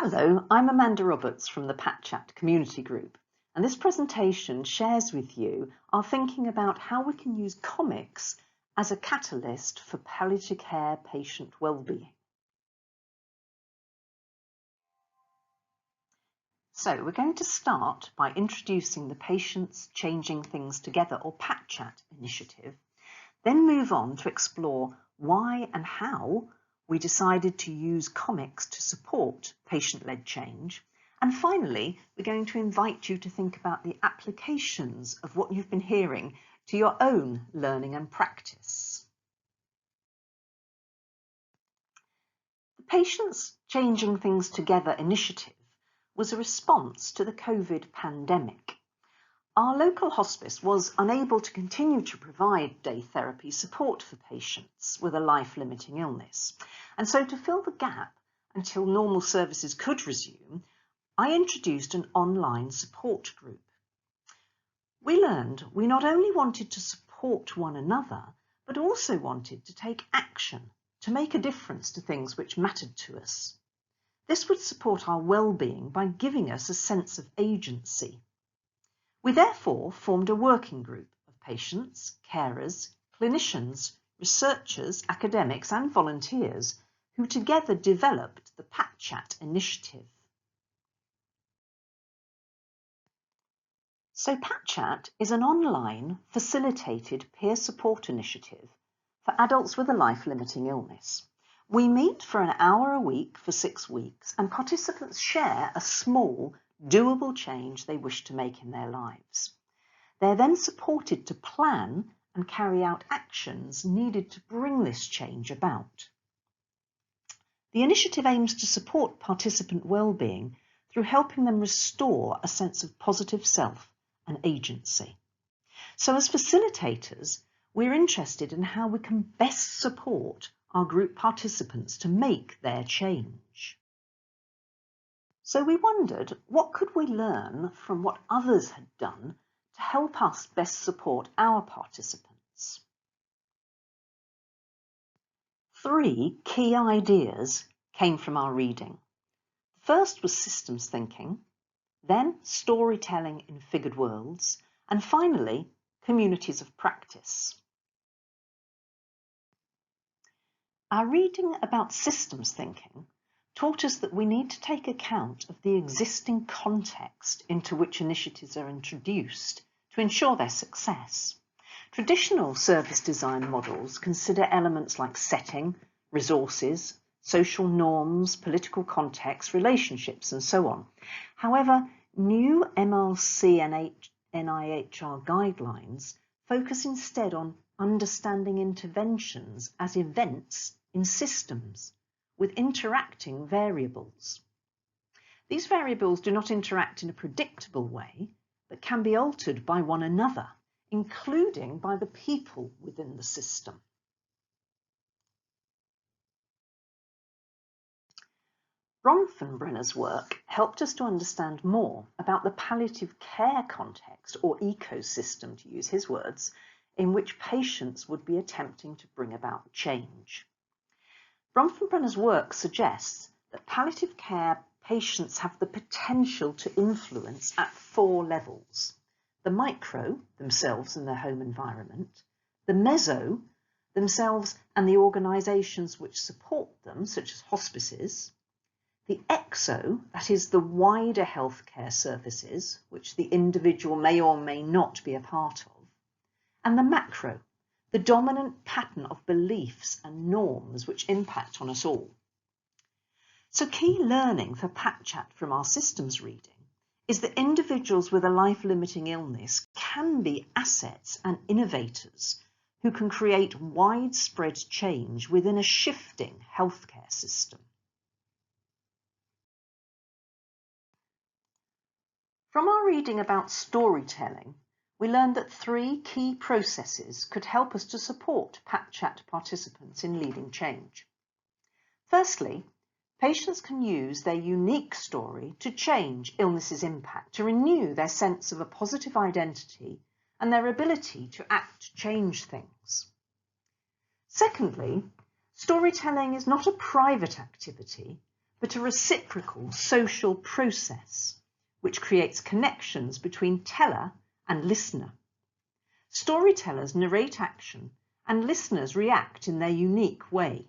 Hello, I'm Amanda Roberts from the PatChat community group, and this presentation shares with you our thinking about how we can use comics as a catalyst for palliative care patient well-being. So we're going to start by introducing the Patients Changing Things Together, or PatChat initiative, then move on to explore why and how we decided to use comics to support patient-led change. And finally, we're going to invite you to think about the applications of what you've been hearing to your own learning and practice. The Patients Changing Things Together initiative was a response to the COVID pandemic. Our local hospice was unable to continue to provide day therapy support for patients with a life-limiting illness. And so to fill the gap until normal services could resume, I introduced an online support group. We learned we not only wanted to support one another, but also wanted to take action to make a difference to things which mattered to us. This would support our well-being by giving us a sense of agency. We therefore formed a working group of patients, carers, clinicians, researchers, academics and volunteers who together developed the PatChat initiative. So PatChat is an online facilitated peer support initiative for adults with a life-limiting illness. We meet for an hour a week for 6 weeks, and participants share a small, doable change they wish to make in their lives. They're then supported to plan and carry out actions needed to bring this change about. The initiative aims to support participant well-being through helping them restore a sense of positive self and agency. So as facilitators, we're interested in how we can best support our group participants to make their change. So we wondered, what could we learn from what others had done to help us best support our participants? 3 key ideas came from our reading. The first was systems thinking, then storytelling in figured worlds, and finally, communities of practice. Our reading about systems thinking taught us that we need to take account of the existing context into which initiatives are introduced to ensure their success. Traditional service design models consider elements like setting, resources, social norms, political context, relationships, and so on. However, new MRC and NIHR guidelines focus instead on understanding interventions as events in systems with interacting variables. These variables do not interact in a predictable way, but can be altered by one another, including by the people within the system. Bronfenbrenner's work helped us to understand more about the palliative care context, or ecosystem to use his words, in which patients would be attempting to bring about change. Bronfenbrenner's work suggests that palliative care patients have the potential to influence at 4 levels: the micro, themselves and their home environment; the meso, themselves and the organisations which support them, such as hospices; the exo, that is the wider healthcare services, which the individual may or may not be a part of; and the macro, the dominant pattern of beliefs and norms which impact on us all. So key learning for PatChat from our systems reading is that individuals with a life-limiting illness can be assets and innovators who can create widespread change within a shifting healthcare system. From our reading about storytelling, we learned that 3 key processes could help us to support PatChat participants in leading change. Firstly, patients can use their unique story to change illness's impact, to renew their sense of a positive identity and their ability to act to change things. Secondly, storytelling is not a private activity, but a reciprocal social process which creates connections between teller and listener. Storytellers narrate action and listeners react in their unique way.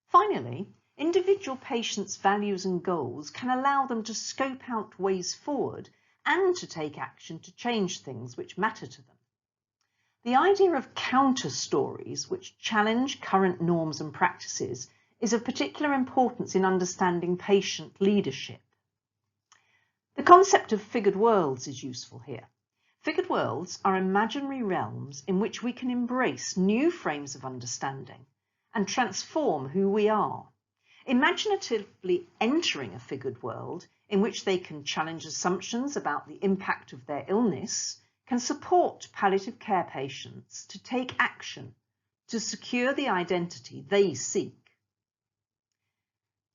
Finally, individual patients' values and goals can allow them to scope out ways forward and to take action to change things which matter to them. The idea of counter stories which challenge current norms and practices is of particular importance in understanding patient leadership. The concept of figured worlds is useful here. Figured worlds are imaginary realms in which we can embrace new frames of understanding and transform who we are. Imaginatively entering a figured world in which they can challenge assumptions about the impact of their illness can support palliative care patients to take action to secure the identity they seek.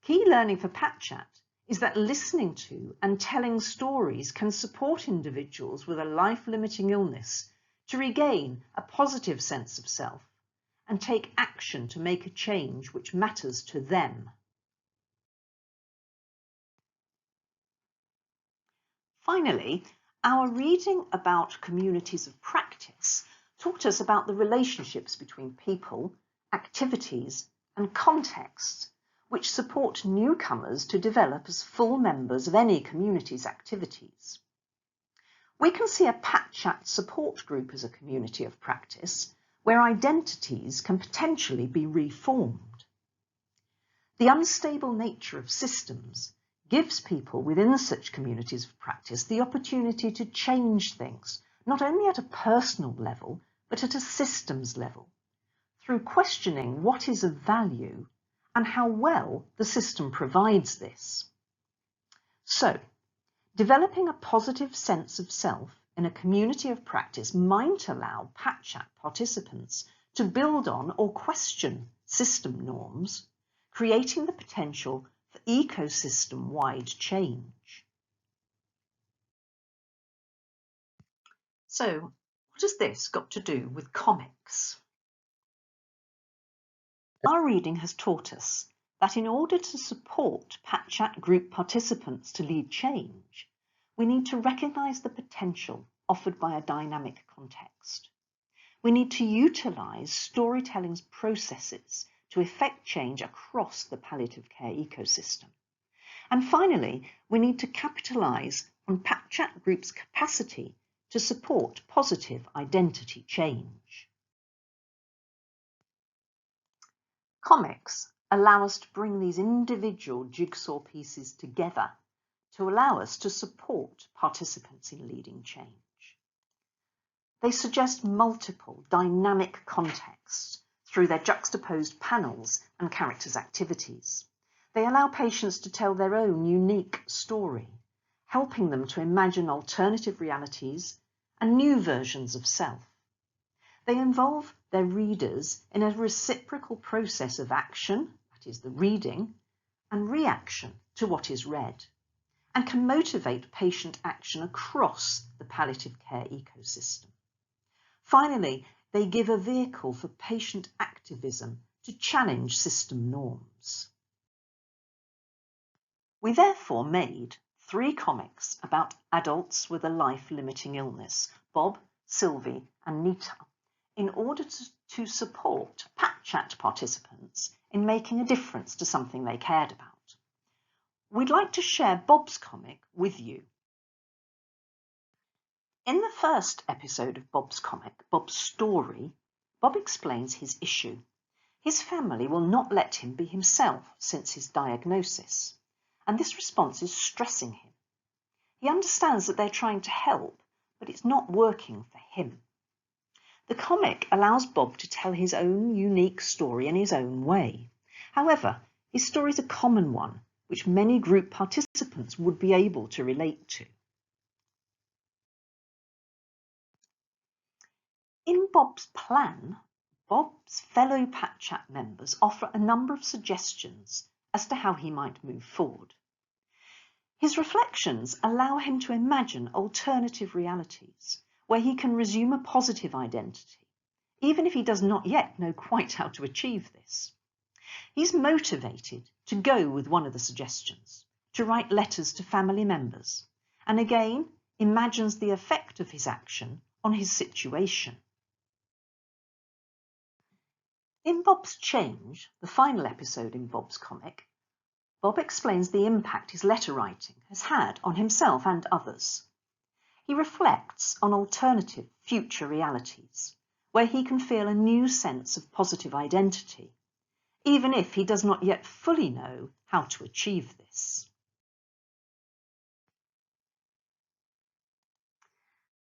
Key learning for PatChat is that listening to and telling stories can support individuals with a life-limiting illness to regain a positive sense of self and take action to make a change which matters to them. Finally, our reading about communities of practice taught us about the relationships between people, activities, and contexts which support newcomers to develop as full members of any community's activities. We can see a PatChat support group as a community of practice where identities can potentially be reformed. The unstable nature of systems gives people within such communities of practice the opportunity to change things, not only at a personal level, but at a systems level, through questioning what is of value and how well the system provides this. So, developing a positive sense of self in a community of practice might allow PatChat participants to build on or question system norms, creating the potential for ecosystem-wide change. So, what has this got to do with comics? Our reading has taught us that in order to support PatChat group participants to lead change, we need to recognise the potential offered by a dynamic context. We need to utilise storytelling's processes to effect change across the palliative care ecosystem. And finally, we need to capitalise on PatChat groups' capacity to support positive identity change. Comics allow us to bring these individual jigsaw pieces together to allow us to support participants in leading change. They suggest multiple dynamic contexts through their juxtaposed panels and characters' activities. They allow patients to tell their own unique story, helping them to imagine alternative realities and new versions of self. They involve their readers in a reciprocal process of action, that is the reading, and reaction to what is read, and can motivate patient action across the palliative care ecosystem. Finally, they give a vehicle for patient activism to challenge system norms. We therefore made 3 comics about adults with a life-limiting illness, Bob, Sylvie and Nita, in order to support PatChat participants in making a difference to something they cared about. We'd like to share Bob's comic with you. In the first episode of Bob's comic, Bob's Story, Bob explains his issue. His family will not let him be himself since his diagnosis, and this response is stressing him. He understands that they're trying to help, but it's not working for him. The comic allows Bob to tell his own unique story in his own way. However, his story is a common one, which many group participants would be able to relate to. In Bob's plan, Bob's fellow PatChat members offer a number of suggestions as to how he might move forward. His reflections allow him to imagine alternative realities where he can resume a positive identity, even if he does not yet know quite how to achieve this. He's motivated to go with one of the suggestions, to write letters to family members, and again imagines the effect of his action on his situation. In Bob's Change, the final episode in Bob's comic, Bob explains the impact his letter writing has had on himself and others. He reflects on alternative future realities, where he can feel a new sense of positive identity, even if he does not yet fully know how to achieve this.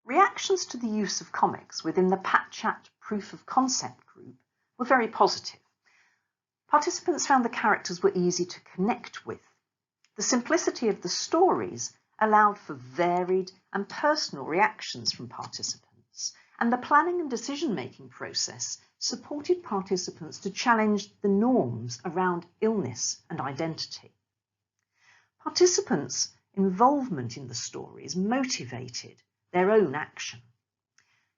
Reactions to the use of comics within the PatChat Proof of Concept group were very positive. Participants found the characters were easy to connect with. The simplicity of the stories allowed for varied and personal reactions from participants, and the planning and decision-making process supported participants to challenge the norms around illness and identity. Participants' involvement in the stories motivated their own action.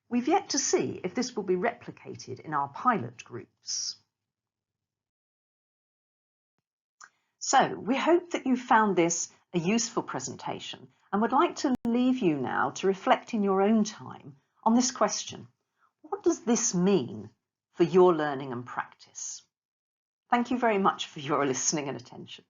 We've yet to see if this will be replicated in our pilot groups. So we hope that you found this a useful presentation and would like to leave you now to reflect in your own time on this question: what does this mean for your learning and practice? Thank you very much for your listening and attention.